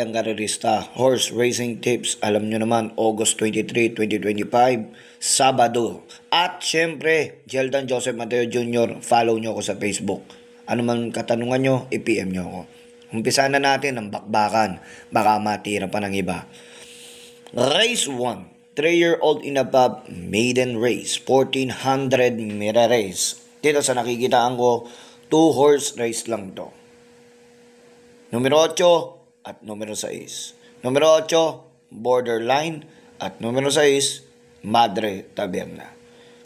bayang karerista, horse racing tips, alam nyo naman, August 23, 2025, Sabado. At syempre, Jeldan Joseph Mateo Jr., follow nyo ako sa Facebook. Ano man katanungan nyo, i-PM nyo ako. Umpisa na natin ang bakbakan, baka matira pa ng iba. Race 1, 3-year-old and above, maiden race, 1400 meter race. Dito sa nakikitaan ko, 2 horse race lang to. Numero 8 at numero 6. Numero 8, Borderline, at numero 6, Madre Taberna.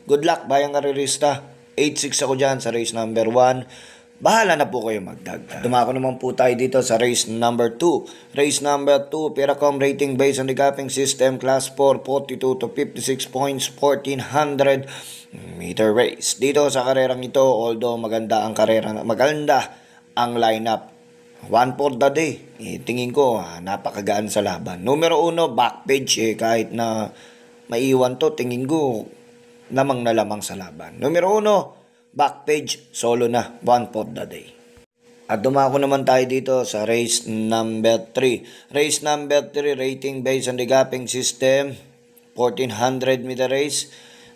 Good luck, bayang karerista. 8-6 ako dyan sa race number 1. Bahala na po kayo magdagdag. Dumako naman po tayo dito sa race number 2. Race number 2, Peracom rating based on the gapping system, class 4, 42 to 56 points, 1400 meter race. Dito sa karerang ito, although maganda ang karera, maganda ang lineup. 1 for the day. Tingin ko, napakagaan sa laban. Numero 1, back page. Kahit na maiwan to, tingin ko, lamang na lamang sa laban. Numero 1, back page, solo na, 1 for the day. At dumako naman tayo dito sa race number 3. Race number 3, rating based on the gapping system, 1400 meter race.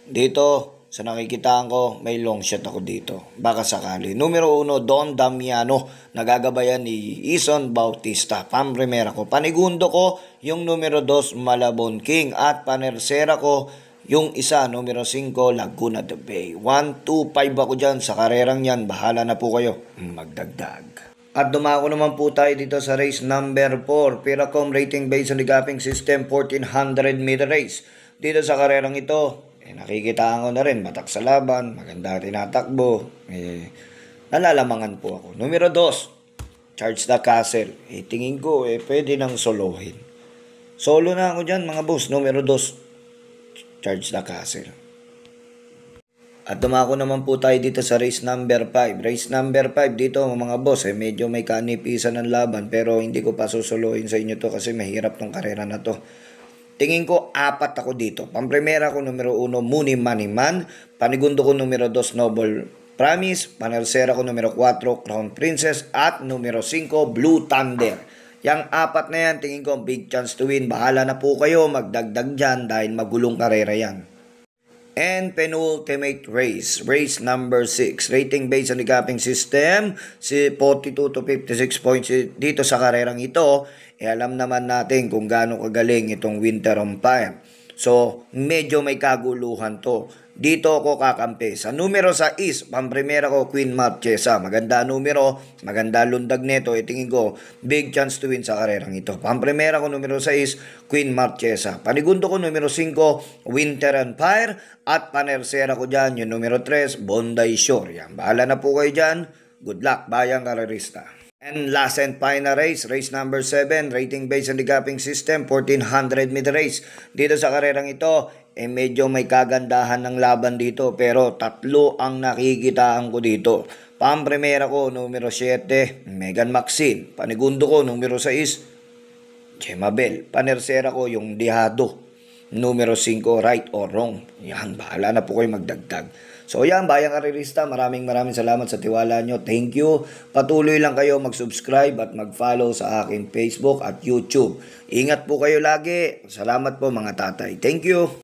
Dito, sa nakikitaan ko, may long shot ako dito. Baka sakali. Numero 1, Don Damiano. Nagagabayan ni Ison Bautista. Pampremera ko. Panigundo ko, yung numero 2, Malabon King. At panersera ko, yung isa, numero 5, Laguna de Bay. 1-2-5 ako dyan. Sa karerang yan, bahala na po kayo magdagdag. At dumako naman po tayo dito sa race number 4. Peracom rating based on the gapping system, 1400 meter race. Dito sa karerang ito, nakikitaan ko na rin, matak sa laban, maganda tinatakbo, nalalamangan po ako. Numero 2, Charge the Castle. Tingin ko, pwede nang solohin. Solo na ako dyan, mga boss. Numero 2, Charge the Castle. At dumako naman po tayo dito sa race number 5. Race number 5 dito, mga boss, medyo may kanipisan ng laban, pero hindi ko pa susuluhin sa inyo to kasi mahirap tong karera na to. Tingin ko 4 ako dito. Pampremera ko numero 1, Muni Maniman. Panigundo ko numero 2, Noble Promise. Panersera ko numero 4, Crown Princess. At numero 5, Blue Thunder. Yang 4 na yan, tingin ko big chance to win. Bahala na po kayo magdagdag dyan dahil magulong karera yan. And penultimate race, race number 6, rating based on the gapping system, 42 to 56 points. Dito sa karerang ito, alam naman natin kung gaano kagaling itong Winter Umpire. So, medyo may kaguluhan to. Dito ako kakampi. Sa numero 6, pampremera ko, Queen Marchesa. Maganda numero, maganda lundag neto. Tingin ko, big chance to win sa karerang ito. Pampremera ko numero 6, Queen Marchesa. Panigundo ko numero 5, Winter Empire. At panersera ko dyan, yung numero 3, Bondi Shore. Yan, bahala na po kayo dyan. Good luck, bayang karerista. And last and final race, race number 7, rating based on the gapping system, 1400 meter race. Dito sa karerang ito, medyo may kagandahan ng laban dito, pero 3 ang nakikitaan ko dito. Pampremera ko, numero 7, Megan Maxine. Panigundo ko, numero 6, Gemma Bell. Panersera ko, yung Dihado. Numero 5, Right or Wrong. Yan, bahala na po kayo magdagdag. So yan, bayang karerista, maraming salamat sa tiwala nyo. Thank you. Patuloy lang kayo mag-subscribe at mag-follow sa akin Facebook at YouTube. Ingat po kayo lagi. Salamat po mga tatay. Thank you.